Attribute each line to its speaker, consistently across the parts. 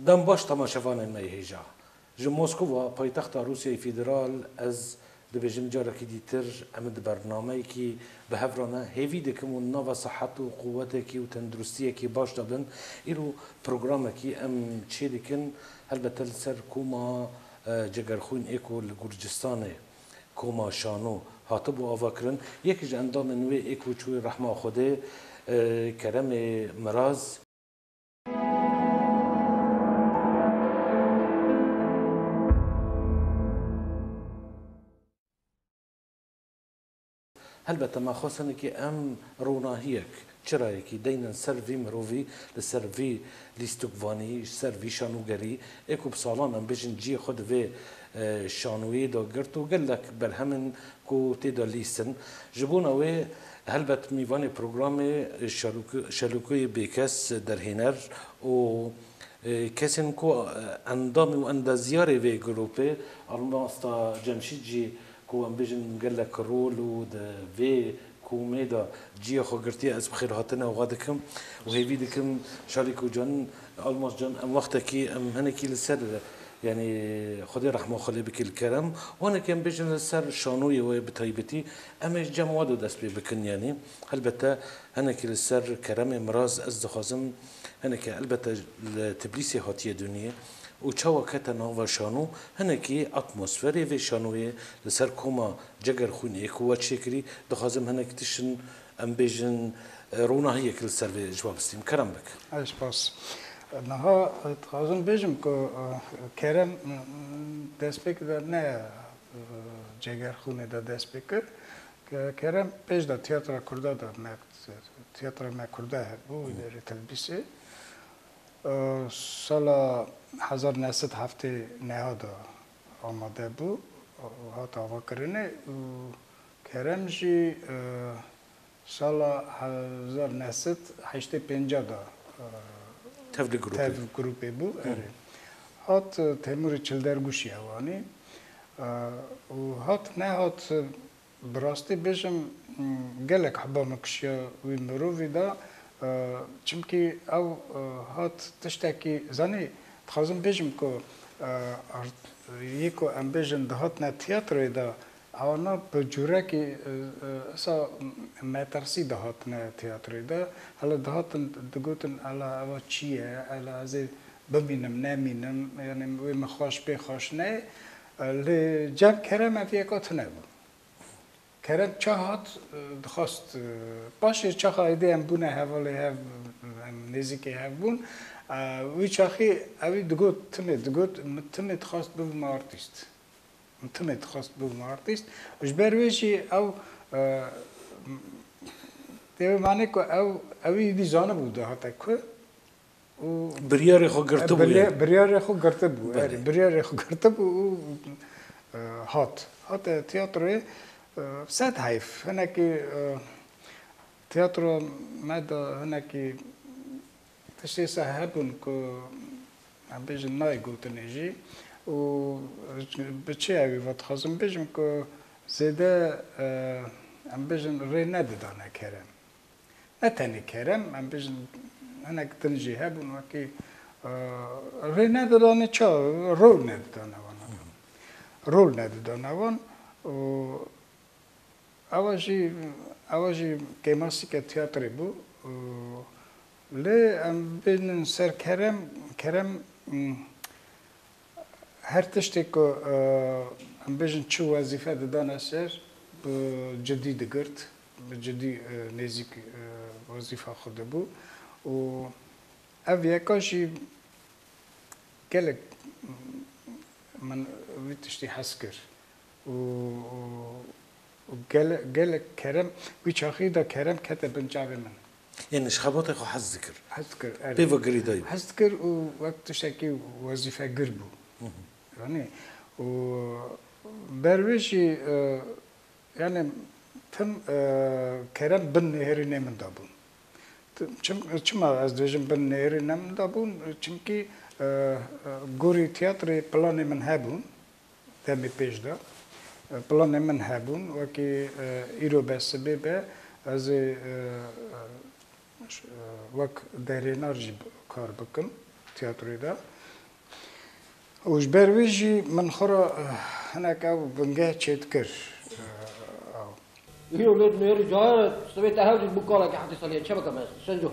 Speaker 1: دم باش تماشوان نهیجا جم مسکو و پایتخت روسیای فدرال از دبیجم جارا کی دیتر امد برنامه کی به هفرانه هیوی دکم و نو صحت و قوت کی و تندرستی کی باش دادن ایرو پروگرام کی ام چی دکن البته سر کوما جگرخوین ایکو لگورجستانه کوما شانو هاتب و آواکرن یکیش اندام نوی ایکو چوی رحمه خوده کرم مراز البته ما خواستن که ام روناهیک چرا کی دینن سروی مروی لسروی لیستوکوانی سروی شانوگری اکو بسالان ام بجن جی خود و شانوی دا گرت و گلک برهمن کو تیدا لیستن جبونا و البته میوان پروگرام شلوکوی بیکس در هنر و کسین کو اندام و اندازیاری و گروپه آلماستا جمشید جی کو ام بيجن قال لك رول ود في كوميدا جي خو قرتي از بخير هاتنا وغادكم وهي فيدكم شاركوا جن الماس جن ام وقتكي ام هنكي للسر يعني خدي رحمه خلي بك الكرم وانا كان بيجن للسر شانوي وبتايبتي اما جم وادو دس بكن يعني البته هنكي للسر كرم مراز از خازم هنكي البته تبليسي هاتيه دنيا وچاوا کتنا و شانو هنکی اتمسفری و شانوی لسر کما جگر خونی کو چکری دخازم هنک تشن ام بیجن روناهی کل سر و جواب استیم کرم بک.
Speaker 2: ایش باس. نها دخازم بیجم که کرم دست بکر نه جگر خونی دا دست بکر که کرم پیش دا تئاتر کرده دا تئاتر ما کرده بود در تلویزیون سال 1907 نهاد آماده بود هات آوا کرنه کرم جی سال 1950 دا
Speaker 1: تفل
Speaker 2: گروپی بود هات تیمور چلدرگوشی اوانی و هات نه هات براستی بشم گلک حبا مکشیا وی مروی دا چونکی او هات تشتکی زنی خازم بیشم که یکو ام بیشن دهات نه تئاتر دا آنا به جوره که اصلا مترسی دهات نه تئاتر دا حالا دهات دگوتن حالا اوا چیه حالا از ببینم نمینم یعنی وی مخواش بخواش نه لجب کرم افیکات نبود کرم چهات دخواست باشه چه ایده ام بونه حوالی هف نزدیکی هف بون وی چاخی اوی دگوت تمت خواست بوم آرتیست تمت خواست بوم آرتیست وش برویشی او دیو معنی که اوی دی زانه بوده هاته که
Speaker 1: بریار خو گرته بود
Speaker 2: بریار خو گرته بود بریار خو گرته بود هات تئاتر سد حیف هنکی تئاتر مادا هنکی تشتی صاحبون که هم بیشتر نای گوتنیجی و بچه اوی وقت خواستم بیشتر که زده هم بیشتر ری ندیدانه کرم نه تنی کرم هم بیشتر هنک تنجی هبون وکی ری ندیدانه چه رول ندیدانه وان رول ندیدانه وان و آوازی کماسیک تئاتری بود لی ام بین سر کرم هر تشتی که ام بیشتر چه وظیفه دادن سر به جدی دگرت به جدی نزدیک وظیفه خود بود و اویکاشی گله من ویتشتی حس کرد و گله کرم ویچاخی دا کرم کته بنجابه من
Speaker 1: يعني شخبطك وحز ذكر
Speaker 2: حس کرد
Speaker 1: بيفا قريدايب
Speaker 2: حس کرد و وقتش اکی وظیفه گربو يعني و برویشی يعني تم کرم بن نهری نمن دابون چما از دوشم بن نهری نمن دابون چونکی گوری تئاتر پلان من هبون دمی پیش دا پلان من هبون وکی ایرو بس به از وک درینارجی کار بکم تئاتری دا وش برويجي من خرا هناك أو بنجاه تشتكر
Speaker 3: يولد ميري جاهر سويت هاوجي بقولك حتى صلي شبكة ما شنجو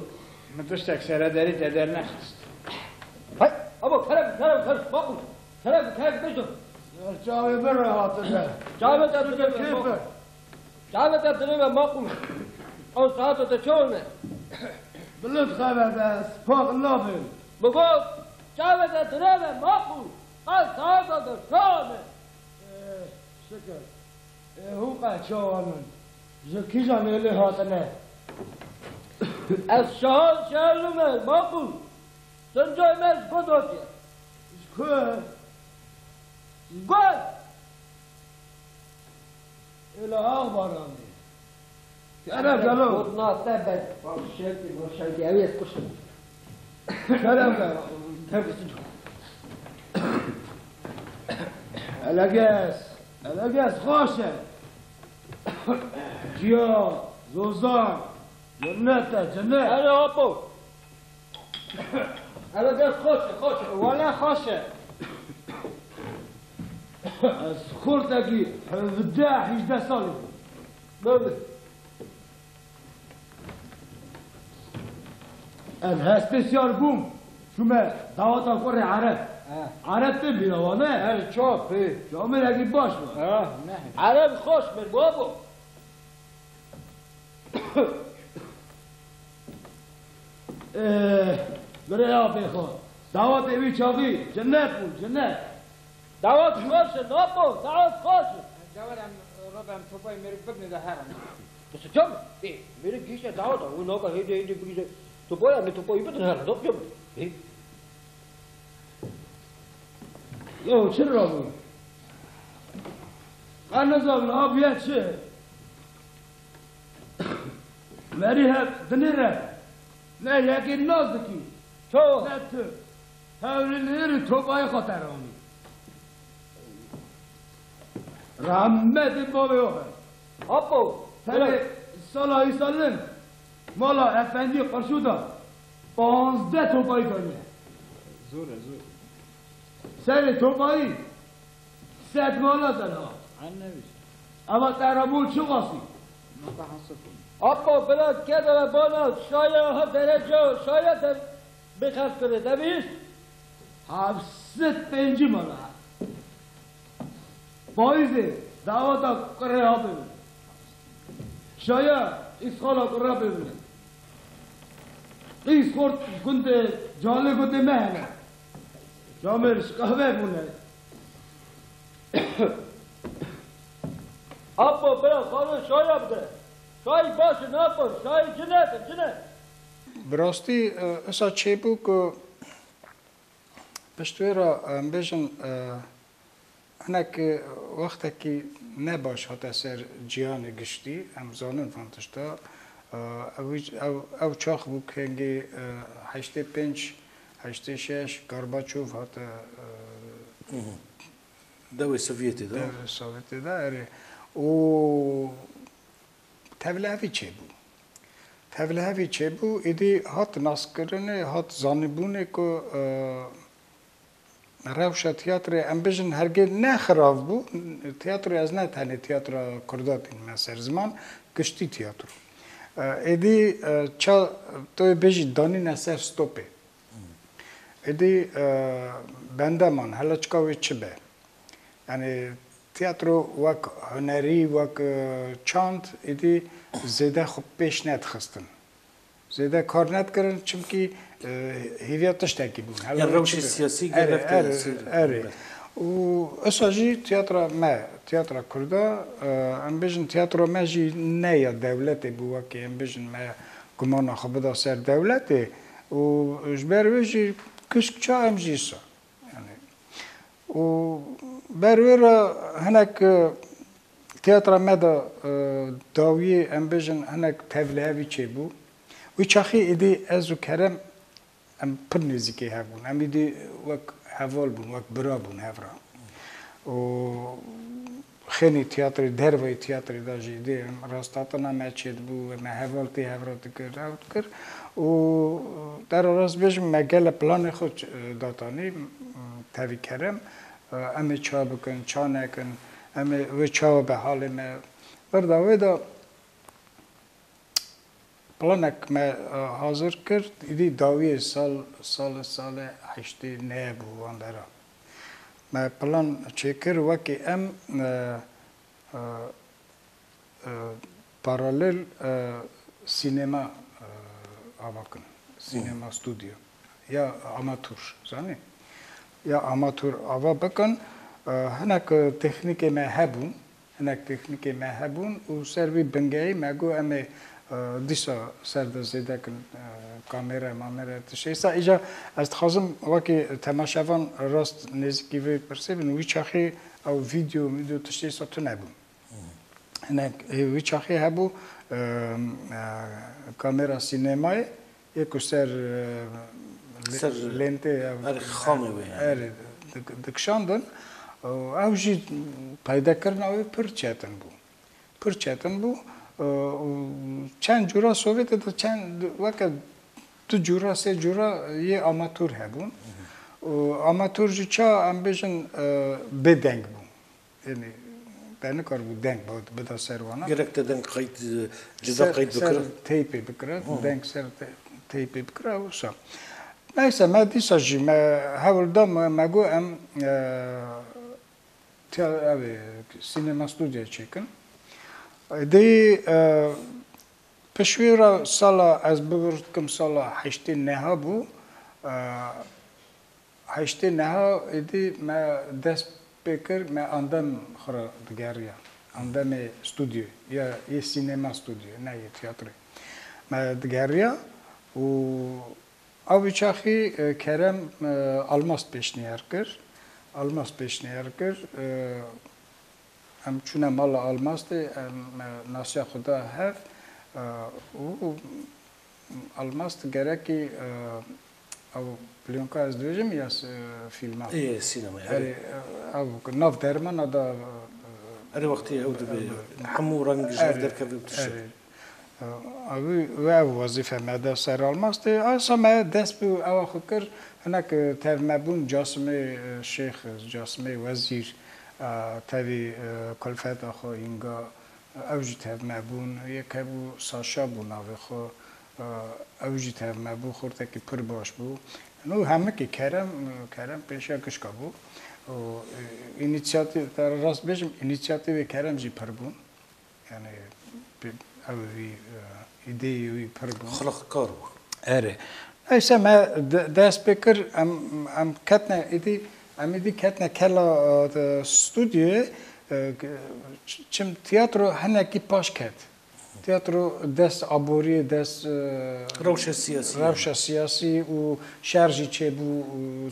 Speaker 2: ما تشتك سر داري تدار نحس
Speaker 3: هاي أبو كلام باقول كلام بيجو
Speaker 2: جاوي برا هاتنا
Speaker 3: جاوي تدري كيف جاوي تدري ما أقول أو ساعات تشون
Speaker 2: بلد خبر بس فوق اللوبل
Speaker 3: بقول جاوي تدري ما أقول أو ساعات تشون
Speaker 2: شكر هو قاعد شوان زكي جاني اللي هاتنا
Speaker 3: الشهر شهر ما أقول سنجو مز قدوتي
Speaker 2: شكر
Speaker 3: قول
Speaker 2: إلى أخبارني أنا قالوا
Speaker 3: قلنا تبت وشلتي أبي كشف
Speaker 2: كلام قالوا الأجاز خوشة جيا زوزان جنة
Speaker 3: أنا أبو أنا قلت خوشة
Speaker 2: ولا خوشة سخورتكي بداح يجدا صالي
Speaker 3: بابا
Speaker 2: أنا سبيسيال بوم شو ما دعوت القرية عرب تبي وانا
Speaker 3: أنا شوف إيه
Speaker 2: شو عمل أجيب باش
Speaker 3: عرب خوش من بابو
Speaker 2: بري يا بيخو دعوت أبي شافي جنات
Speaker 3: دعوت خوش نابو دعوت خوش
Speaker 2: جوالم ربع توباي مربقني ده هرم
Speaker 3: بس جم إيه मेरे गीशे دعوت वो नौका हेडे बिगीशे तो बोला मैं तो कोई भी तो नहीं रहा जम إيه
Speaker 2: يو شربوا أنا زال أبيض شيء مريها دنيرة لا يمكن نازكي
Speaker 3: شو
Speaker 2: نت هاول اللي توباي خطروني رحمت بابا
Speaker 3: أبو
Speaker 2: ترى صلاة يسلم مالا أفندي قرشودا 15 توباي دنيا
Speaker 4: زور
Speaker 2: سر توباي 100 مالا دنا
Speaker 4: عنبش
Speaker 2: أما ترى شو قاسي
Speaker 4: ما بحسكم
Speaker 3: أبو بلاد كذا لبنا شاية هدرجة شاية بخاف كده تبيش
Speaker 2: حبست پنجی مالا بایزه دعوتا قره ها ببین شاید اسخالا قره ببینه ایس خورد كنت جاله كنت مهنه جامرش قهوه بونه
Speaker 3: أبو بلاد خانه شاية بده شاي باش نابو شاي جنات
Speaker 2: براستی اسا چه بو که بشتویرا بیشن هنک وقتی که نباش هات سر جیان گشتی هم زانن فانتشتا او چاخ بو کنگی 85 86 گارباچوف هات
Speaker 1: دولة سوفيتي ده
Speaker 2: دور سوویتی داره و تبلهوی چه بو تبلهوی چه بو ایدی هات ناسکرنه هات زانبونه که روش تیاتر ام بیشن هرگز نه خراب بو تیاتر از نه تنه تیاتر کردات این مسر زمان گشتی تیاتر ایدی چا تو بیشی دانی نسر ستوپه ایدی بنده من حالا چکاوی چه به یعنی تیاتر وک هنری وک چاند ایدی زیده خوب پیش ندخستن زیده کار ندکرن چونکی هیویاتش تاکی بود.
Speaker 1: يعني الروش السياسي قربت
Speaker 2: و اساجي تياترا كردا ام بيجن تياترا ماجي نيا دولتي بوا كي ام بيجن ما كمان خبدا سر دولتي و جبروجي كشكا ام جيسا يعني و برويرا هناك تياترا مادا داوي ام بيجن هناك تفلهوي تشيبو ويشاخي ادي ازو كرم ام پر نزیکی هبون ام ایدی وک حوال بون وک برا بون هفرا و خیلی تیاتری دروی تیاتری داشتی دی راستاتنا مچید بو ما حوال تی هفرا تکر و در راست بیشم مگل پلان خود داتانی تاوی کرم امی چا بکن چا نکن امی و چا به حال ما بردا ودا پلانک ما حاضر کرد ایدی داوی سال هشتی نه بو اندرا ما پلان چکر وکی ام پارالل سینما آواکن سینما استودیو یا آماتور زنی یا آماتور آوا بکن هنک تکنیک ما هبون هنک تکنیک ما هبون و سروی بنگی مگو امی دیسا سرد زیده کن کامرا مامرا تشیسا ایجا از خازم وکی تماشاوان راست نزدیکی وی پرسیبن وی چاخی او ویدیو تشیسا تو نبون هنک وی چاخی هبو کامرا سینمای یکو سر لنته
Speaker 1: خامه وی
Speaker 2: دکشاندن او جی پیدا کردن او پر چتن بو چند جورا سوویت ده چند وقت دو جورا سه جورا یه آماتور هبون آماتور جو چا ام بیشن بدنگ بون یعنی بنی کار بود دنگ بود بدا سروانا
Speaker 1: گرفت دنگ قید جدا قید بکره
Speaker 2: سر تیپی بکره دنگ سر تیپی بکره و سا نایسا ما دیسا جی ما هول دام مگو ام سینما استودیو چیکن دی پشویرا سالا از بگردکم سالا هشتی نها بو هشتی نها ایدی ما دست بکر ما اندام خورا دگریا اندام استودیو یا یه سینما استودیو نه یه تیاتری ما دگریا و اوی چاخی کرم الماس پیشنیار کرد الماس پیشنیار کرد ام چونه مال الماس ده ناسیا خدا هف و الماس گرکی او پلیونکا از دوجم یا فیلم
Speaker 1: ايه سينما
Speaker 2: اری او ناف درمان ادا
Speaker 1: اري وقتي عود حمو رنگ جاف در كبي بتشي
Speaker 2: او وظیفه مده سر الماس ده اصلا ما دست بو او خکر هناك ترمبون جاسمه شیخ جاسمه وزیر تاوی کلفت آخو اینگا اوجی تاو مبون یک بو ساشا بو ناوی خو اوجی تاو مبون خورده که پر باش بو نو همه که کرم پیشا کشکا بو اینیسیاتیو در راست بیشم اینیسیاتیو کرم جی پر بون یعنی اوی ایدهی پر بون
Speaker 1: خلق کار بو
Speaker 2: اره ایسا ما دست بکر ام کتنا ایدی امیدی کتنا کلا استودیو چم تیاترو هنکی پاش کت تیاترو دست عبوری دست روش سیاسی و شارجی چه بو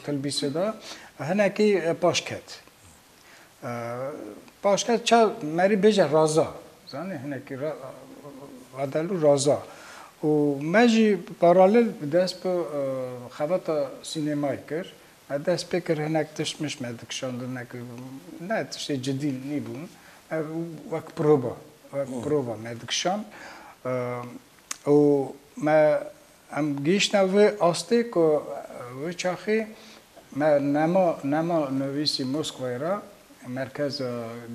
Speaker 2: تلبیسه دا هنکی پاش کت چه مری بیجه رازا زنی هنکی عدالو رازا و ماجی پارالل دست به خواهد سینمایی کرد دست بکر هنک تشمش مدکشاندن نه تشت جدی نیبون وقت پروبا مدکشان و ما ام گیشنا و آسته که و چاخی ما نما نویسی مسکوی را مرکز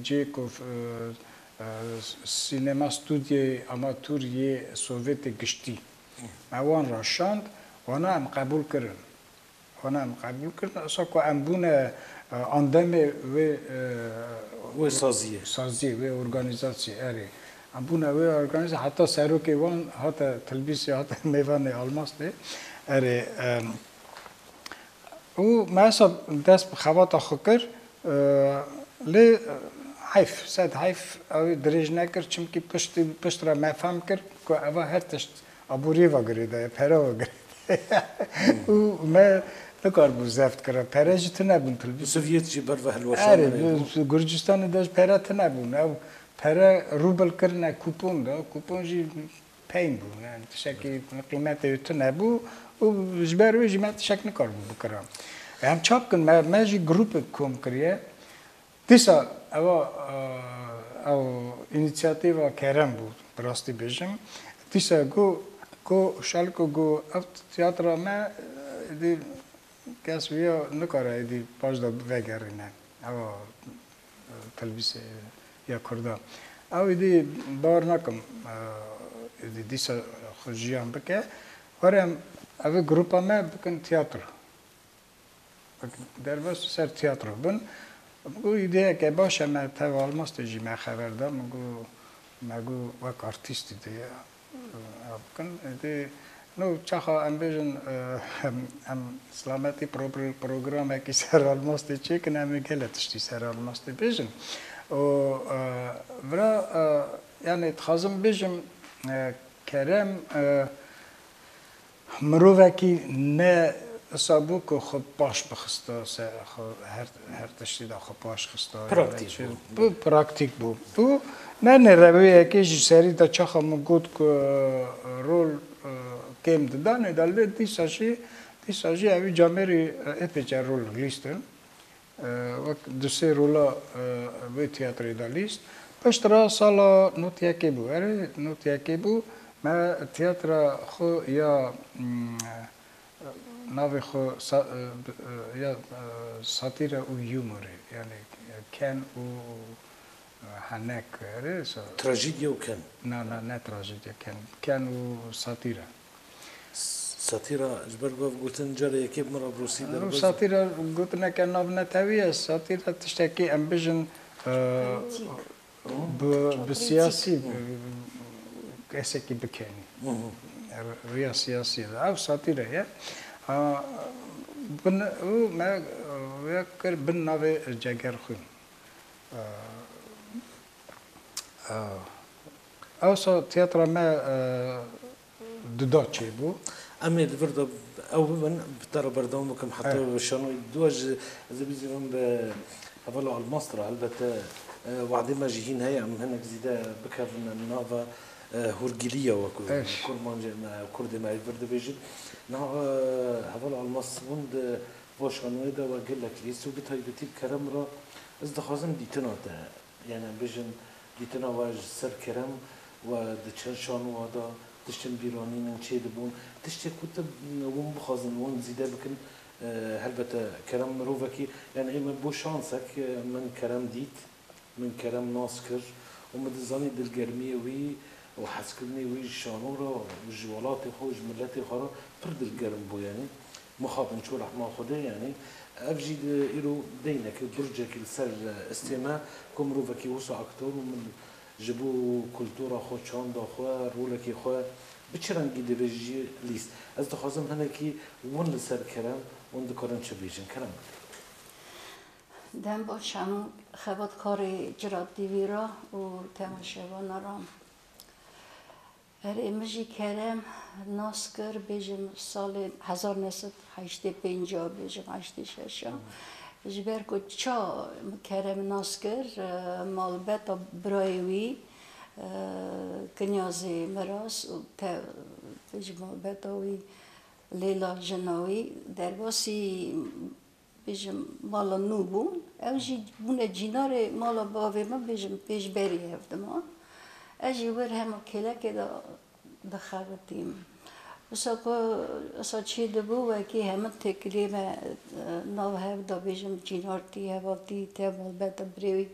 Speaker 2: جیکوف سینما استودیو آماتوری سوویت گشتی ما وان راشاند وانا ام قبول کردن اصلا که ام بونه اندامه
Speaker 1: و
Speaker 2: سازیه و ارگانیزاسی اری ام بونه و ارگانیزاسی حتی سروکی وان حتی تلبیسی حتی میوان الماس ده اری و ما اصلا دست بخوات آخو لی حیف صد حیف او دریج نکرد چون که پشت را مفهم کرد که اوه هر تشت ابوری وگریده پرا وگریده و ما نکار بود زفت کرد پراجی تو نبود تلبیس
Speaker 1: سوویت جی بر وحل وشان
Speaker 2: آره گرجستان داشت پرا تو نبود او پرا روبل کرد کوپون دا کوپون جی پین بود یعنی تشکی قیمت تو نبود و جبروی جمعت تشک نکار بود بکرم هم چاپ کن ما جی گروپ کم کریه دیسا او اینیسیاتیو کرم بود براستی بیشم دیسا گو شالکو گو افت تیاتر ما دی کس ویا نکاره ایدی پاش دا وگرینه او تلویزیون یا کرده او ایدی بار نکم ایدی دیسا خوشیان بکه ورم او گروپا ما بکن تیاتر در بس سر تیاتر بن مگو ایده که باشه ما توال ماستجی ما خبر دارم مگو وک آرتیستی دیگه بکن ایدی نو چخا ام بیشن ام سلامتی پروگرام کی سر آلماستی چی که نمیگلتشتی سر آلماستی بیشن و برا یعنی تخازم بیشم کرم مروفکی نه سابو که خب باش بخسته هر تشتی دا خب باش خسته پراکتیک بو نه رویه که سری دا چخا مگود که رول کم دادن داله دیساشی اوی جامری اپیچه رول لیستن وقت دوسری رولا وی تیاتری دالیست پشترا سالا نوتیاکی بو نوتیاکی بو ما تیاتر خو یا ناوی خو یا ساتیره و یوموری یعنی کن و هنک
Speaker 1: تراژدیا و کن
Speaker 2: نه تراژدیا کن و ساتیره
Speaker 1: ساتیرا جبر گفت گوتن جاره یکی مرا بروسی در
Speaker 2: باز ساتیرا گوتن که ناو نتویه ساتیرا تشتکی امبیشن بسیاسی کسی کی بکنی ریا سیاسی او ساتیره یه بن او ما ویکر بن ناوی جگر خون او سو تیاتر ما دوداچی بو
Speaker 1: أمي الفردا أو من بترى بردومكم حتى شانو دوج إذا بيزيهم بهفلو على المسطرة البته وعدي ما جيهين هاي عم هناك زيدا بكرنا نافا هورجيليا وكل كل ما كردي ما الفردا بيجي نا هفلو على المسطرة وند وشانو ده وقال لك ليسو بتهاي بتيب كرم را إذا خازم ديتنا ده يعني بيجن ديتنا واج سر كرم ودشان شانو هذا تشتم بیرانین چه دبون تشتی کتب وم بخازن وم زیده بکن هلبته کرم مروفکی یعنی ایمن بو شانسک من کرم دیت من کرم ناس کر و مدزانی دلگرمی وی و حسکرنی وی شانورا و جوالات خوش ملت خارا پر دلگرم بو یعنی مخاطن شو رحمه خوده یعنی افجید ایرو دینه که برجه که سر استماع کم مروفکی وسع اکتر و من جبو کلتورا خو چاند خو رولکی خو بچرنگی دیویجی لیست از دخوازم هنه کی ون لسر کرم ون دکارن چه بیجن کرم
Speaker 5: دم با شانو خبات کاری جرات دیویرا و تماشاوان رام هر امجی کرم ناسکر بیجم سال 1985 بیجم 86 جبر کو چا کرم ناسکر مالبت برایوی کنیازی مراس و تج مالبت وی لیلا جناوی در باسی بیشم مالا نوبون اوجی بونه جینار مالا باوی ما بیشم پیش بری هفتم اجی ور هم کلا که دخواتیم اصلا چی دبو و کی هم تکلیم نو هفت بیشم جینارتی هفتی تمال بات بروی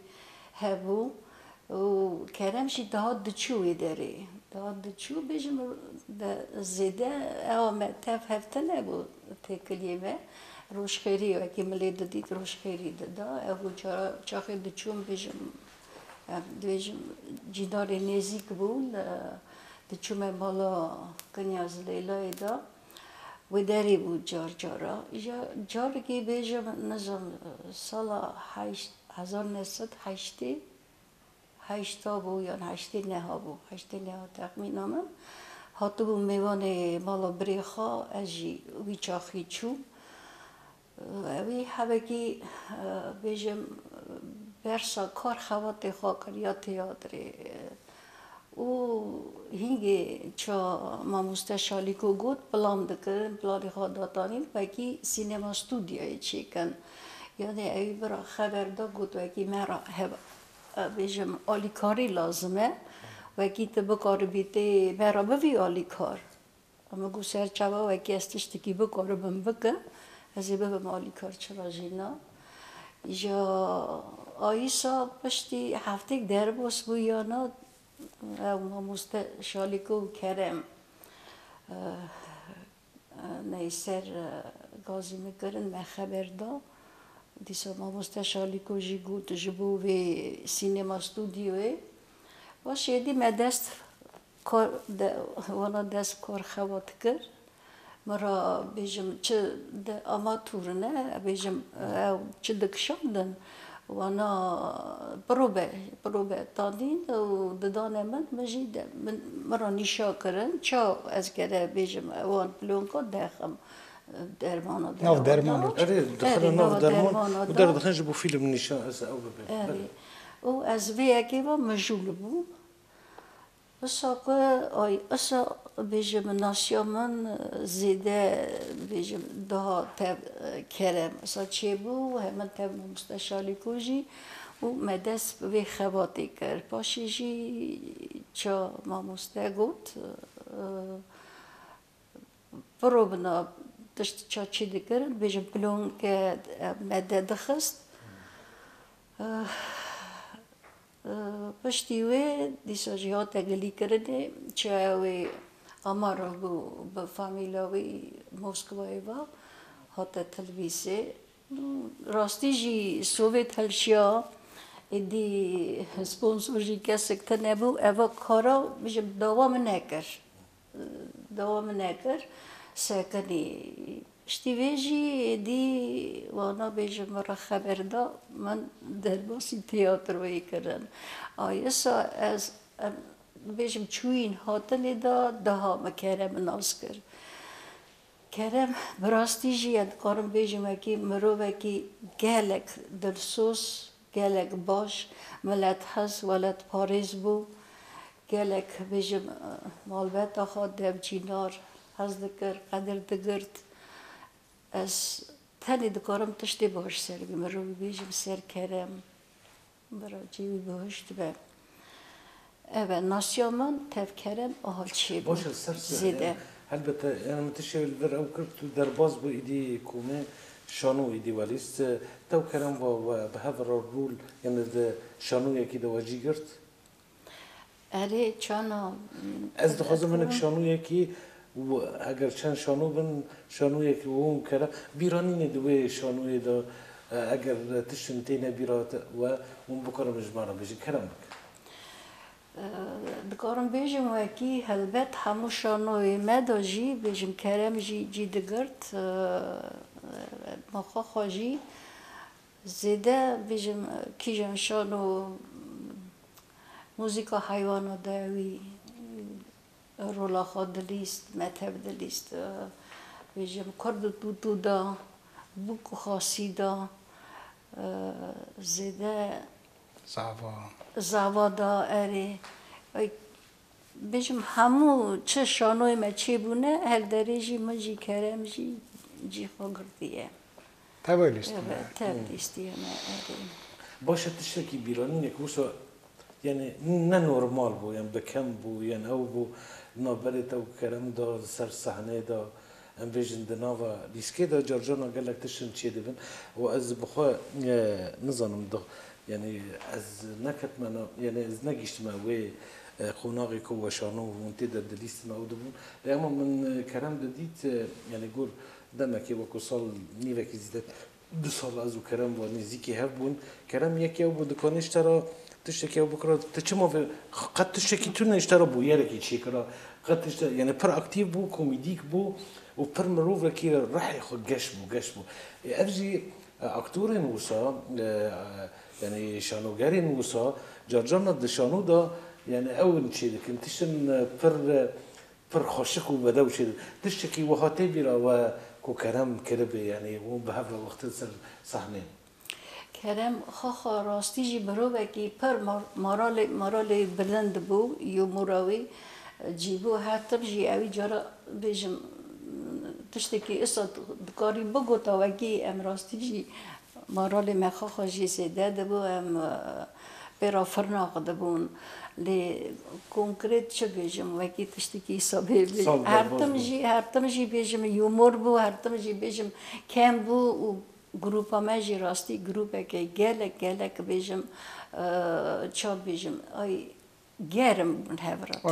Speaker 5: هبو و کرمشی دهات دچوی داری دهات دچو بیشم زیده اما تف هفته نبو تکلیمه روش خیری و کی ملی دادید روش خیری دادا او چاخه دچوم بیشم جینار نزیک بود دچوم بالا کنیاز لیلای دا و داری بود جار کی بیشم نزم سال 1908 بود یا 8 نه تخمینم هاتو بود میوان مالا بریخا ازی وی چاخی چوب اوی هبگی بیشم برسا کار خوات خاکر یا تئاتری او هنگی چا ما مستشاری کو گود پلان دکن پلانی خود داتانیم وکی سینما استودیوی چیکن یعنی اوی برا خبر دا گود وکی مرا هب بیشم آلیکاری لازمه وکی تبکار بیته مرا بوی آلیکار اما گو سر چوا وکی استشتکی بکار بم بکن هزیبه به مالی کار چرا جینا یا آیسا پشتی هفته در باس بو یا نه ما شالیکو کرم نیسر گازی میکردن من خبر دا دیسا ما شالیکو جی گوت جبو و سینما استودیوه باشه یدی من دست کار وانا دست کار خواد کرد مرا بیشم چه آماتور نه بیشم چه دکشاندن وانا پروبه تادین و دادن من مجید مرا نیشا کردن چا از کره بیشم وان پلونکو داخم درمانو
Speaker 2: ناف درمانو
Speaker 1: آره دخل ناف درمان و در دخل جبو فیلم نشان از او ببین
Speaker 5: و از ویکی و مجول بو اصلا بیشم ناسیامن زیده بیشم ده تب کرم اصلا چه بو همه تب مستشاری کوچی و مدرس به خواهی کرد پاشیجی چه ما مستعد پروبنا داشت چه دیگر بیشم پلون که مدرد خست پشتیوه دیسا جهات اگلی کرده چه اوی امارو با فامیلاوی موسکوای و هات تلویزه راستی جی سوویت هلشیا ایدی سپانسر جی کسک تنبو اوا کارا میشه دوام نکر سکنی اشتیویجی دی وانا بیشم مرا خبر دا من در باسی تئاتر وی کردن آیسا از بیشم چوین هاتنی دا daha مکرم ناز کرد کرم براستی جیاد کارم بیشم اکی مروفکی گلک درسوس گلک باش ملت هست ولد پاریز بو گلک بیشم مالبت آخاد دب جینار هست دکر قدر دگرد از تنی دکارم تشتی باش سر مرو بیشم سر کرم برای جیبی باش به evet nasyoman tevkerem ahal çiğ bu zede.
Speaker 1: Elbette yani müteşekkil ver ev kurt derbaz bu idi kume şanu idi valist tevkerem ve behaver rol yani de şanu yeki de vaci gert.
Speaker 5: Ali çana.
Speaker 1: Ez de hazım enek şanu yeki و اگر چند شانو بن شانوی که اون کرده بیرانی ندوی شانوی دا اگر تشتن تینه بیرات و اون بکرم جمعنا بیشی کرمک
Speaker 5: دکارم بیشم و کی هلبت همو شانوی مداجی بیشم کرم جی دگرت مخا جی زده بیشم کیجم شانو موزیکا حیوانو داوی رولا خود لیست مذهب لیست بیشم کرد تو دا بوک خاصی دا زده زوا دا اری بیشم همو چه شانوی ما چی بونه هر دریجی مجی کرم جی خاگردیه
Speaker 2: تبای لیست
Speaker 5: تبای لیستیه ما اری
Speaker 1: باشه تشتکی بیرانی نکوسا yani ne normal bu yani bekam bu yani ev bu naberet ev kerem da ser sahne da em bejin de nava diske da jarjana gelek tişin çiğ dibin ve az bxwa nizanım da yani az neketmena yani az negiştme ve خوناغي كو وشانو ومنتدى دليست ما ودبون لأما من كلام دديت يعني يقول دمك وكو صال نيفك زيدت دو صال ازو كلام ونزيكي هبون كلام يكي أو بدكانش ترى تشتكي أو بكرة تشمو في قد تشتكي تونا يشترى بو ياركي شيء كرا قد تشترى يعني بر أكتيف بو كوميديك بو وبر مروف كي راح ياخد جشمو أرجي أكتورين وصا يعني شانوغارين وصا جرجرنا دشانو دا يعني أول شيء لكن تشن بر خشق وبدأ شيء تشتكي وهاتي بيرا وكو كلام كربي يعني وبهذا وقت صحنين
Speaker 5: کرم خا راستیجی برای کی پر مارال بلند بو یو مراوی جیبو هاتم جی اوی جرا بیشم تشتکی اصلا دکاری بگوتا و کی ام راستیجی مارال مخا جی سیده دبو ام برا فرناق دبون لی کنکرت چه بیشم وکی تشتی کی سابه بیشم هر تمجی بیشم یومور بو هر تمجی بیشم کم بو و گروپا ماجی راستی گروپه که گلک بیشم چه بیشم ای گرم هفرات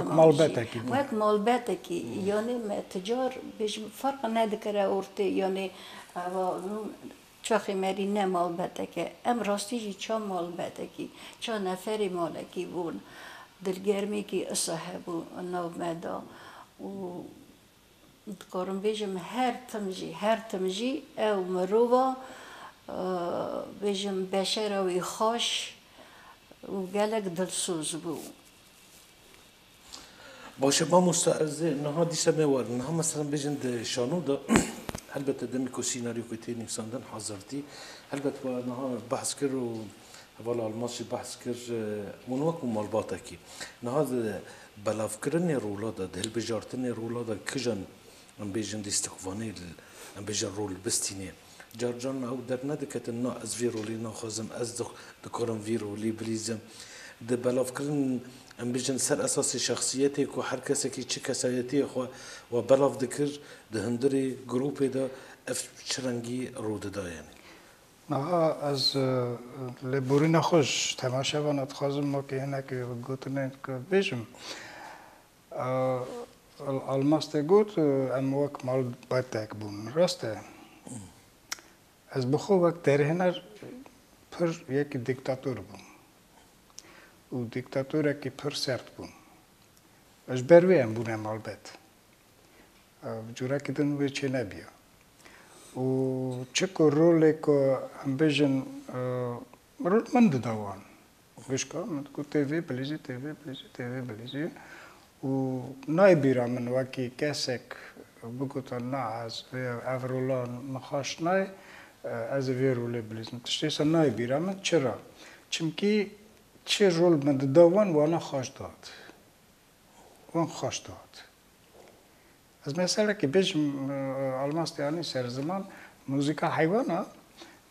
Speaker 5: وقت مالبته کی یعنی متجار بیشم فرق نداره ارته یعنی چه مری نه مالبته که ام راستی چه مالبته کی چه نفری مالکی بون دلگرمی کی صاحبو نو مدا و دکارم بیشم هر تمجی او مروبا بیشم بشروی خوش و گلک دلسوز بو
Speaker 1: باشه ما مستعرضه نها دیسه میوار نها مثلا بیشند شانو دا البته دمیکو سیناریو که تینیک ساندن حاضرتی البته با نها بحث کر و والا الماسی بحث کر منوک و مالباتا کی نها بلاف کرن رولا دا دل بجارتن رولا دا کجان ام بیشند استقوانی ام بیشند رول بستینه جارجان او در ندکت نا از ویرولی نخوازم از دکارم ویرولی بلیزم ده بلاف کرن ام بیشند سر اساس شخصیتی که هر کسی که چه کسایتی خو و بلاف دکر ده هندری گروپی دا اف چرنگی رود دا یعنی
Speaker 2: نه از لبوری نخوش تماشا وانت خوازم ما که هنه که گوتنه که بیشم الماست گوت ام وک مال باید تک بون راسته از بخو وقت درهنر پر یکی دیکتاتور بون و دیکتاتور که پر سرد بون اش بروی ام بونه مال بد جورا که دن وی چه نبیا و چه که رولی که ام بیشن رول من داوان بشکا من کو تیوی بلیزی و نای بیرا من وکی کسک بگوتا نه از افرولان مخاش نای از ویرولی بلیزم تشتیسا نای بیرا من چرا؟ چمکی چه رول من داوان وانا خوش داد وان خوش داد از مثلا که بیشم الماستیانی سر زمان موزیکا حیوانا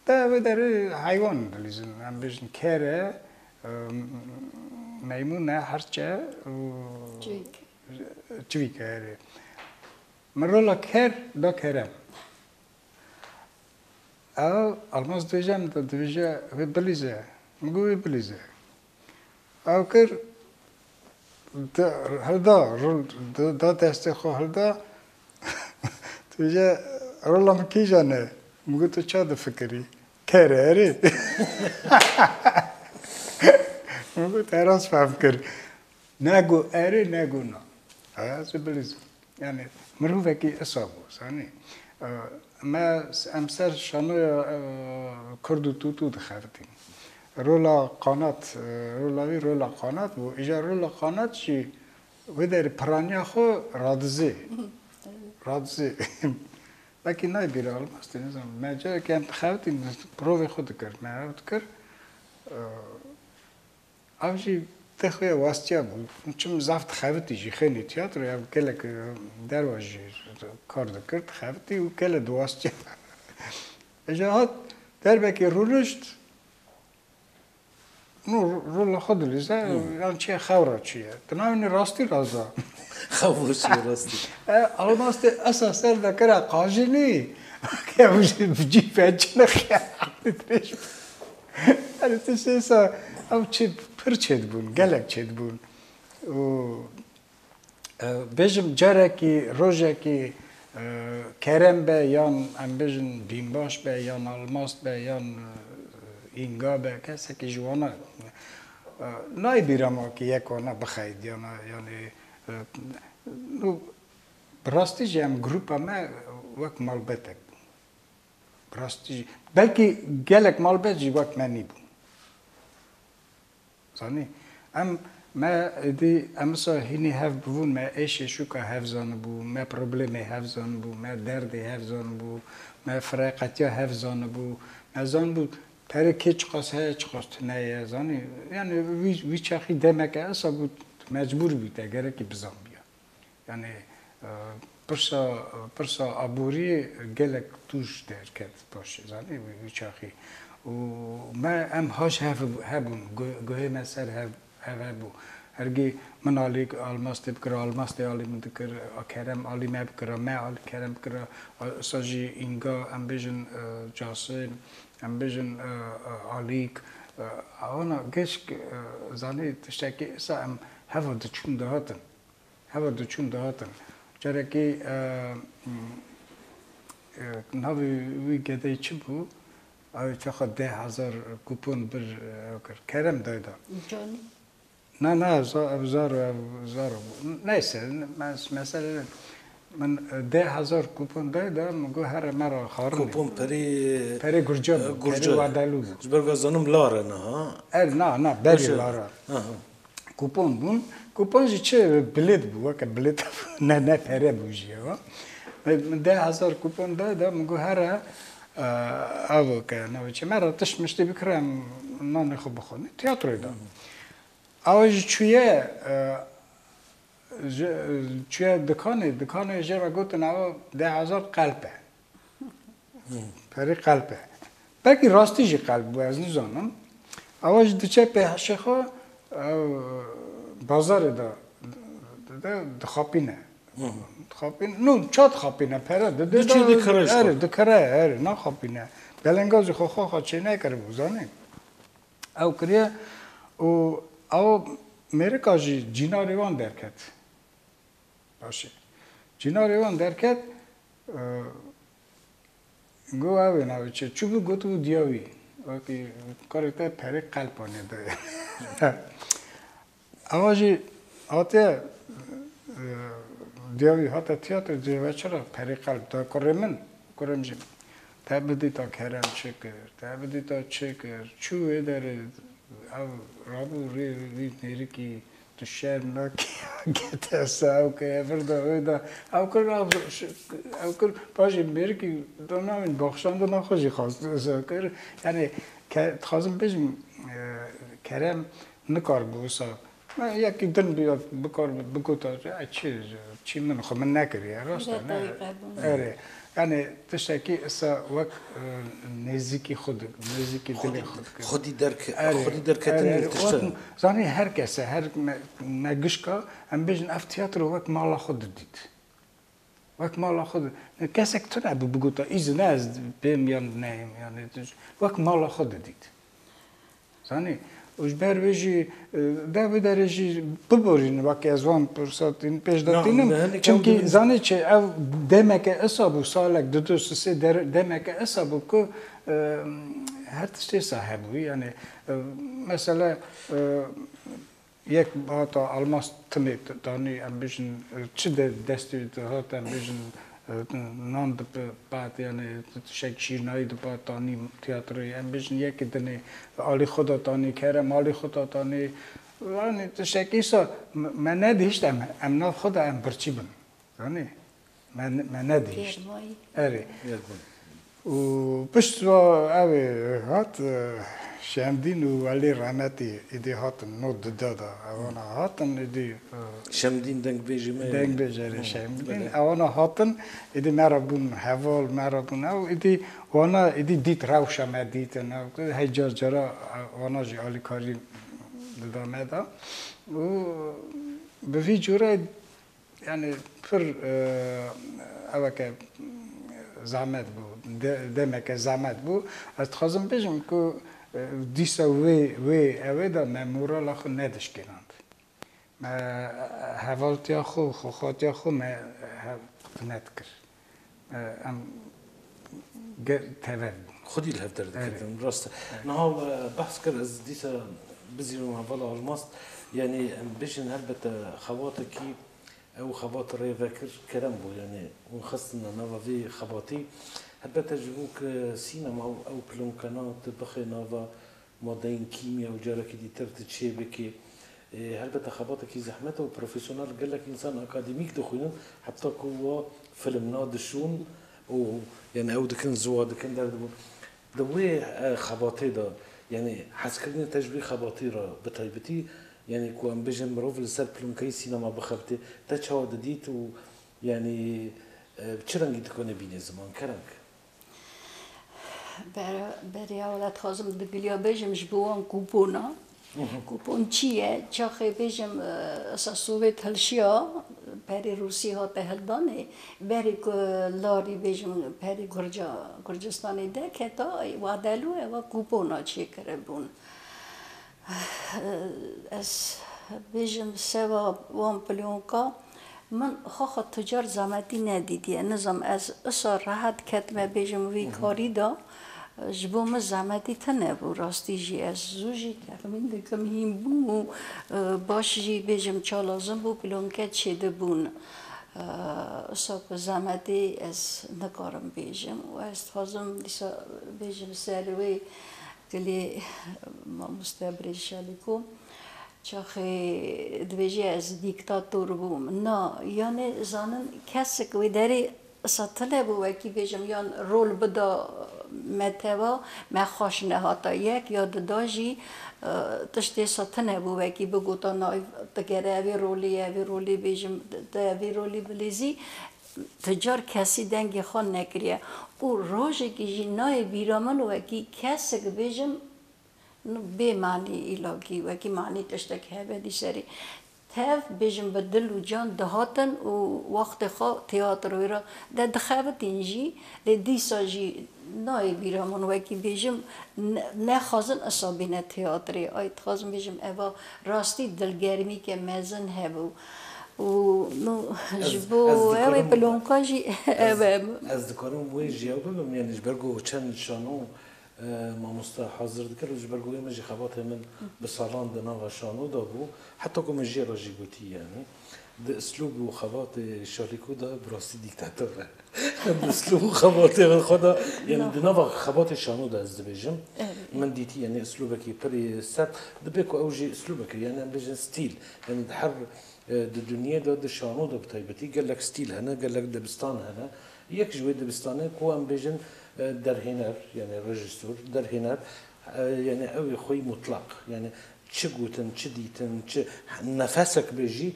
Speaker 2: در حیوان دلیزن هم بیشن کره میمونه هرچه چویک هره من رولا کر دا کرم او الماس دویجم دا دویجه وی بلیزه مگو وی بلیزه او کر هلدا رول دا دسته خو هلدا دویجه رولا مکی جانه مگو تو چه دا فکری کره هره مگو تراس فهم کر نگو اره نگو نه از بلیزم یعنی مروفه کی اصابو سانی ما امسر شانو کردو تو دخفتیم رولا قانات رولا قانات و ایجا رولا قانات چی و در پرانیا خو رادزه لكن نای بیرال ماستی نزدم ما جا که انتخابتیم پروی خود کرد ما کرد اوجی تخوی واسطه بود چون زفت خواهتی جی خیلی تئاتر یا کل دروازه کار دکرد خواهتی و کل دواسطه اجازه در بکی رولشت نو رول خود لیزه یان چیه خورا چیه تنامی راستی رازا
Speaker 1: خوشی راستی
Speaker 2: الماست اساس سر دکره قاضی نی که اوجی بجی پنج نخیلی تریش اری تشیسا او چی پر چید بون گلک چید بون و بیشم جاره کی روزه کی کرم به یان ام بیشن بیمباش به یان الماست به یان اینگا به کسی که جوانا نای بیرام که یک آنها بخواید یعنی براستی جم گروپ ما وقت مالبته براستی بلکه گلک مالبت جی وقت منی بود زنی ما دی امسا هینی هف بون ما ایش شوکا حفظان بو ما پروبلمی حفظان بو ما دردی حفظان بو ما فراقتیا حفظان بو ما زن بود پره کچ قاس هیچ قاس نه زنی یعنی وی چخی دمک اصلا بود مجبور بود اگر که بزن بیا یعنی پرسا عبوری گلک توش در کرد باشه زنی وی چخی وما ام هاش هبون جوه مثلا هبو هرگی من علی الماس بکر الماس علی من بکر کرم علی ما بکر ما علی کرم بکر ساجی اینجا ام بیشن جاسین ام بیشن علیک آنا گش زانی تشکی سا ام هوا دچون دهاتن هوا دچون دهاتن چرا که نهاوی وی گدای چی بود آیا چه خود 10,000 کوپون بر کرم داده
Speaker 5: جانی
Speaker 2: نه زار نیست مثلا من 10,000 کوپون داده مگو هر مرا خارم
Speaker 1: کوپون پری
Speaker 2: گرجا پری وادالو
Speaker 1: جبرگا زنم لاره نه ها
Speaker 2: نه بری لاره کوپون بون کوپون جی چه بلیت بود که بلیت نه پری بوجیه من 10,000 کوپون داده مگو هر آو که نه چه مرا تش مشتی بکرم نه خوب بخونی تئاتر داد آوازی چیه دکانه جرا گوت نه 10,000 قلبه پری قلبه بلکه راستی جی قلب بود از نزانم آواز دچه به هشخو بازار دا خاپینه خاپینه نو چات خاپینه پره
Speaker 1: چی دکرش
Speaker 2: دکره نه خاپینه بلنگازی خو چه نکره بوزانه او کریه او میره کاجی جیناریوان درکت باشه جیناریوان درکت گو اوی نوی چه چوبو گوتو دیاوی وقتی کارتا پره قلبانه ده اواجی آته دیاوی هاتا تیاتر دیوه چرا پره قلب دا کرم جیم تبدی تا کرم تبدی تا چکر چوه داره او رابو ری نیری کی تو شهر نکی گته ساو که فردا ویدا او کر باشه میری کی دونم بخشند نخوشی خواست کر یعنی که خواستم بگم کرم نکار بوسا من یکی دن بیاد بکار بگوتا چی من خو من نکری راست نه اره یعنی تشکی اسا وقت نزدیکی دل
Speaker 1: خودی درکتن تشتن
Speaker 2: زانی هر کسی هر نگشکا هم بیشتر اف تئاتر وقت مالا خود دید وقت مالا خود کسی که تو نبود بگوتا ایز نه از بیم یا نیم یعنی وقت مالا خود دید زانی وش بر ویجی داوی درجی ببرین وقتی از وان پرساتین پیش دادیم چونکی زنی چه او دمک اصابو سالک دو سه دمک اصابو که هر تشتی صاحبی یعنی مثلا یک باتا الماس تمی دانی امبیشن چه دستی هات امبیشن نان دپات یعنی شکشیر نایی دپات تانی تئاتری امبیشن یکی دنی علی خدا تانی کرم علی خدا تانی یعنی تشکیسا من ندیشتم امنا خدا ام برچی بن یعنی من ندیشت اره و پشت و اوی هات شمدین و ولی رحمتی ایدی هاتن نود دادا اوانا هاتن ایدی
Speaker 1: شمدین دنگ
Speaker 2: بیجاره شمدین اوانا هاتن ایدی مرابون حوال مرابون او ایدی وانا ایدی دیت روشا مدیتن او هی جارا وانا جی آلی کاری دادامه دا و به وی جوره یعنی پر اوه که زحمت بود دمک زحمت بود از خواستم بگم که دیسا وی اوه دا ممورال خو ندش کنند ما حوالتیا خو خواتیا خو ما ند کرد ام تفهم
Speaker 1: خودی الهفدر دکتم راست نه بحث کرد از دیسا بزیرم حوالا الماست یعنی بشن هربت خواتکی او خبات ریوکر کرم بو یعنی اون خستنا نوا وی خباتی البته جوك سينما او بلونكانات بخي نافا مودين كيمياء وجارك دي ترت تشيبكي البته خباتك زحمته وبروفيسيونال قال لك انسان اكاديميك دخوين حتى كو فيلم نادشون او يعني او دكن زوا دكن دوي خباتي دا يعني حسكرني تشبيه خباتي را بتايبتي يعني كو ام بيجن مروف لسر بلونكاي سينما بخبتي تشاو دديت و يعني بچرنگی تكون بين زمان كرنك
Speaker 5: برای اولاد خواستم دگلیا بجم جبوان کوپونا کوپون چیه؟ چاخه بجم سوویت هلشیا پری روسی ها تهلدانه بری لاری بجم پری گرجستانی ده که تا وادلوه و کوپونا چی کرده بون از بجم سوا وان پلیونکا من خواهد تجار زمتی ندیدی نظام از اصار راحت کتمه بجم وی کاری دا جبوم زمتی تنبو راستی جی از زوجی تخمین دکم هیم بو باش جی بجم چا لازم بو پلونکت چیده بون اصاب زمتی از نکارم بجم و از خواستم دیسا بجم سروی کلی ما مستبرش شالیکو چاخه دویجی از دیکتاتور بوم نه یعنی زنان کسی که داری سطله بو وکی بجم یان رول بدا متوا ما خوش نهاتا یک یا داجی تشتی سطنه بو وکی بگو تا نای تگره اوی رولی بجم اوی رولی بلیزی تجار کسی دنگی خان نکریه او روزی که جی نای بیرامن وکی کسی که بجم به معنی ایلاگی وکی معنی تشتک هبه دی سری تف بجم بدل و جان دهاتن و وقت خوا تئاتر ویرا ده دخوت اینجی دیسا جی نای بیرامون وکی بجم نخوازن اصابین تئاتری آیت خوازم بجم اوا راستی دلگرمی که مزن هبو و نو جبو اوی پلونکا جی
Speaker 1: از دکارم وی جیاب بگم یعنی جبرگو چند شانو ما مستح حاضر ذكر وجبرجوي مجي خباطه من بصالون دنا شانو دابو حتى كم جي راجي قوتي يعني ده اسلوب وخباطه شاريكو ده براسي ديكتاتور ده اسلوب وخباطه من خدا يعني دنا خباطه شانو ده از بيجم من ديتي يعني اسلوبك يبري سات ده بيكو اوجي اسلوبك يعني بيجن ستيل يعني دحر الدنيا ده شانو ده بتايبتي قال لك ستيل هنا قال لك دبستان هنا يك جوي دبستانه كو ام بيجن در هنر يعني رجستور در هنر يعني أوي خوي مطلق يعني چه گوتن چه دیتن چه نفسك بيجي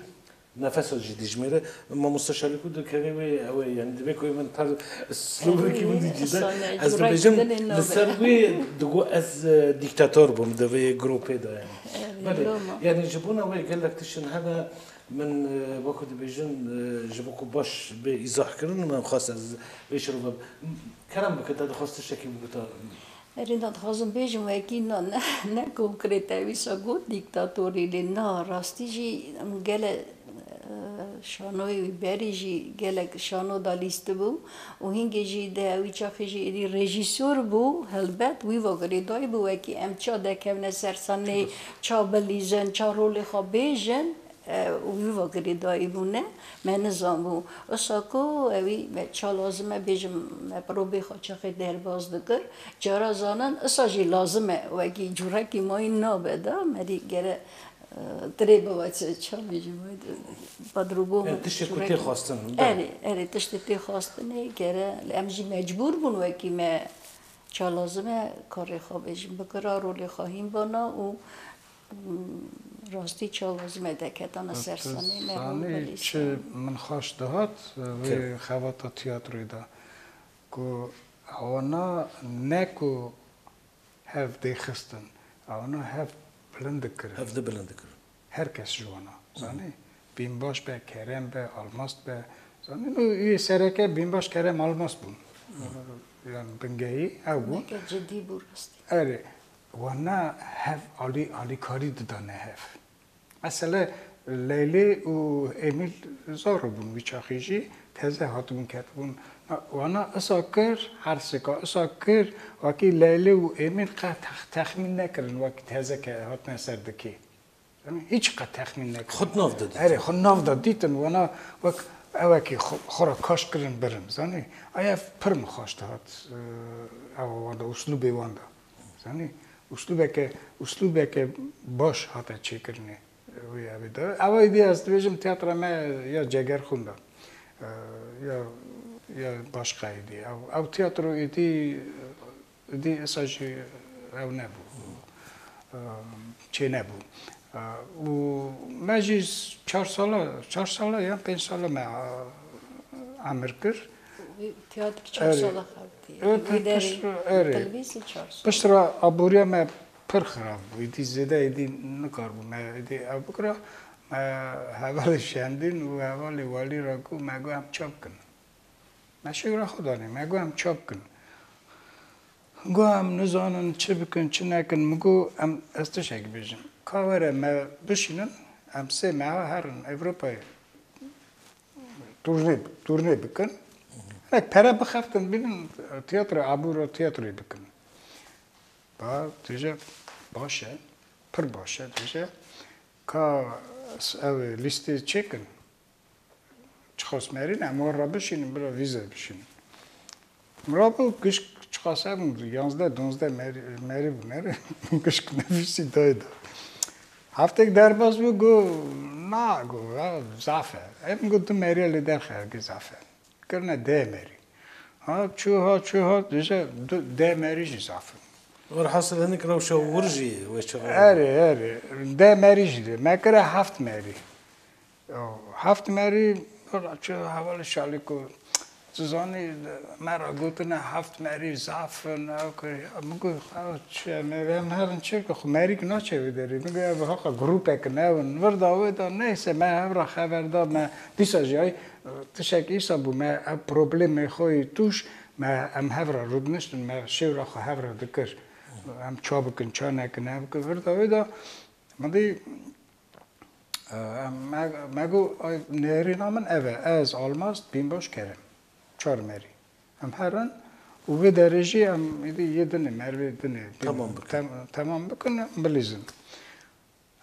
Speaker 1: نفسه جدي جميرة ما مستشار كده كريمة أوي يعني دبي كوي من تر السلوك كي من جدا از بيجم لسروي دقو از ديكتاتور بوم دبي جروب ده يعني يعني جبونا أوي قال لك تشن هذا من وقت بيجن جبوكو باش بإيزاح كرن ما خاص از بيشرب كلام بكده ده خاص تشكي بكده
Speaker 5: Rinat خواستم بگم وکی نه کنکرت ویسا گود دیکتاتوری نه راستی جی گله شانوی بری جی گله شانو دالیست بو و هنگی جی ده وی چاخی جی دی رژیسور بو هلبت وی وگری دای بو وکی ام چا دکونه سرسانی چا بلیزن چا رولی خو بیجن وی وگری دای بونه من نظام بو اساکو اوی چا لازمه بیجم پروبی خو چاخی در باز دکر جارا زانن اساجی لازمه وکی جورا کی مای نابدا مری گره تریبا وچه چا بیجم بدروبو
Speaker 1: تشتی خواستن
Speaker 5: اری تشتی خواستن گره امجی مجبور بون وکی ما چا لازمه کاری خو بیجم بکرا رولی خواهیم بانا و راستی چه لازمه دکتان سرسانی
Speaker 2: سانی چه من خوش دهات و خوات تئاتری دا کو آنا نکو هف دی خستن آنا هف بلند کرد
Speaker 1: هف ده بلند کرد
Speaker 2: هر کس جوانا سانی بیم باش به کرم به آلماس به سانی نو یه سرکه بیم باش کرم آلماس بون یعنی بنگهی او بون
Speaker 5: نکه جدی بو راستی
Speaker 2: اره وانا هف علی کاری دادن هف مثلا لیلی و امیل زاربون ویچاخیجی تازه هاتون کتبون وانا اساکر هر سکا اساکر وکی لیلی و امیل قد تخمین نکردن وکی تازه که هاتن سردکی هیچ قد تخمین نکردن
Speaker 1: خود ناف دادید
Speaker 2: اره خود ناف دادیتن وانا وک اوکی خورا کاش کردن برم زنی آیا پرم خواسته هات او واندا اسلوبی واندا زنی اسلوبی که باش هاته چی کرنی وی ابدا اول دی است بجم تئاتر ما یا جگر خونده یا باش قایدی او تئاتر دی اساجی او نبود چه نبود و مجلس 4 ساله یا 5 ساله ما عمر کرد
Speaker 5: تئاتر 4 ساله خورد تلویزی 400
Speaker 2: پشترا ابوریا ما پر خراب ویدی زده ایدی نکار بود ما ایدی ابوکرا ما حوال شندین و حوال والی را کو مگو هم چاپ کن ما شکر خدا نی مگو هم چاپ کن گو هم نزانن چه بکن چه نکن مگو هم استشک بیشم کاوره ما بشینن هم سه ماه هرن اروپای تورنه بکن هناك پره بخفتن بینن تئاتر ابو رو تئاتری بکن با دیگه باشه پر باشه دیگه که او لیست چکن چخواست مرین اما را بشینیم برای ویزا بشینیم مرابو گش چخواست هم 11-12 مری بود مری گش نویسی داید هفته درباز بگو نه گو زعفه ام گفتم مری لی در خیلی زعفه کرنه ده مری ها چوها دیگه ده مریش زعفه
Speaker 1: والحاصل هناك روشة ورجي وشغل
Speaker 2: اري ده مریش ده ما كره هفت مری هفت مری چه حوال شالیکو زانی مرا گفتن هفت مری زعفن او کری میگو چه میگم هرن چه که مری که نچه بیداری میگو حقا گروپ کنه و وردا و نیست ما هر خبر داد ما دیسا جای تشک ایسا بو ما پروبلم خوی توش ما ام هفرا رود نشتن ما شیورا خو هفرا دکر ام چا بکن چا نکنه بکن وردا و دا مدی مگو نهری نامن اوه از آلماست بین باش کرم 4 مری هم هرن و به درجه هم یه دونه مری دونه تمام بکنه بلیزم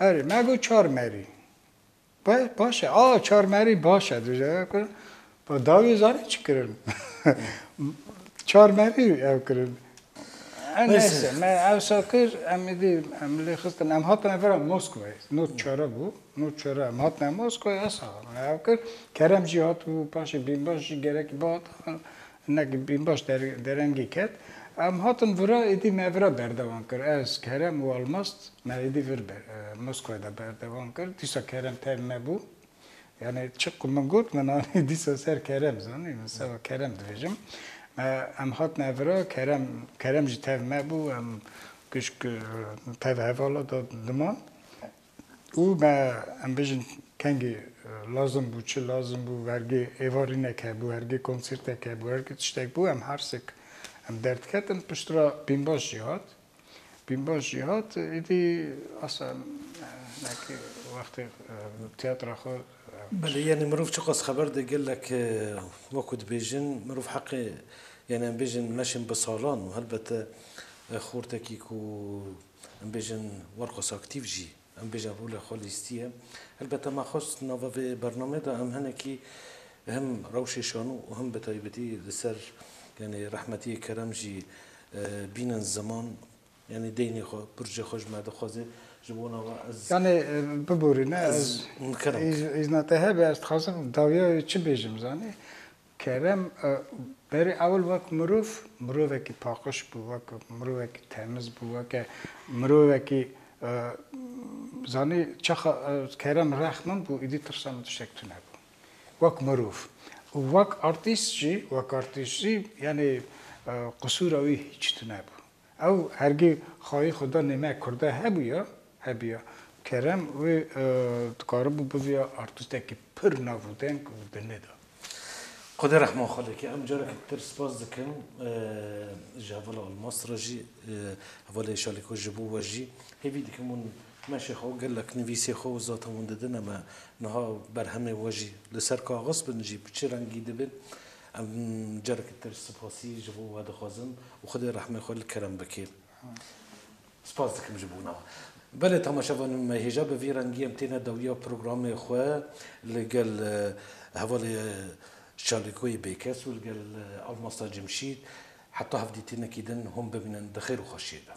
Speaker 2: اره مگو 4 مری باشه 4 مری باشه دوجه کن با داوی زاری چی کرن 4 مری او کرن نسه من اوساکر امیدی املی خستن ام هاتن فرام مسکوی نوت چرا بو نوت چرا ام هاتن مسکوی اصلا او کر کرم جهات بو پاش بین باش گرک باد نگی بین باش درنگی کت ام هاتن ورا ایدی مورا بردوان کر از کرم و الماست ما ایدی ور مسکوی دا بردوان کر دیسا کرم تر مبو یعنی چقدر من گفت من آنی دیسا سر کرم زنی مثلا کرم دویجم ام هات نورا کرم جی تاو مبو ام کشک تاو حوالا داد دمان او ما ام بیشن کنگی لازم بو چه لازم بو ورگی ایواری نکه بو ورگی کنسرت نکه بو ورگی تشتک بو ام هر سک ام درد کتن پشترا بین باش جهات ایدی اصلا نکی وقتی تئاتر خود
Speaker 1: بله يعني مروف شقص خبر ده قال لك وقت بيجن مروف حقي يعني ام بيجن ماشي بصالون وهلبت خورتكي كو ام بيجن ورقص اكتيف جي ام بيجن رولا خاليستيه هلبت ما خص نوفا في برنامج ده ام هنكي هم روشي شانو وهم بتايبتي لسر يعني رحمتي كرم جي بين الزمان يعني ديني خو برج خوش ما دخوزه جبونا واز
Speaker 2: يعني ببورينا از نتهب است خاصم داویا چی بیجم زانی کرم بری اول وقت مروف کی پاکش بو وقت مروف کی تمیز بو وقت مروف کی زانی چخ کرم رحمان بو ایدی ترسام تشکتونه بو وقت مروف وقت آرتیست جی یعنی قصور اوی هیچ تونه بو او هرگی خواهی خدا نمه کرده هبیا کرم و تقارب بویا آرتیسته که پر نبودن که دنده دا.
Speaker 1: خدا رحمه خالق ام جرك ترسباز دكم جاvala المصرجي حواله شالكو جبو وجي هيفي دكمون ماشي خو قال لك نفيسي خو ذات ونددنا ما نها برهمه وجي لسر كاغص بنجيب تشرنجي دبن ام جرك ترسباسي جبو هذا خازن وخدا رحمه خالق كرم بكير سباز دكم جبونا بله تماشاوان مهیجا به ویرانگی امتینا دویا پروگرام خواه لگل حوالی شالکوی بیکس و لگل الماستا جمشید حتی هفدیتینا کیدن هم ببینن دخیر و خوشیده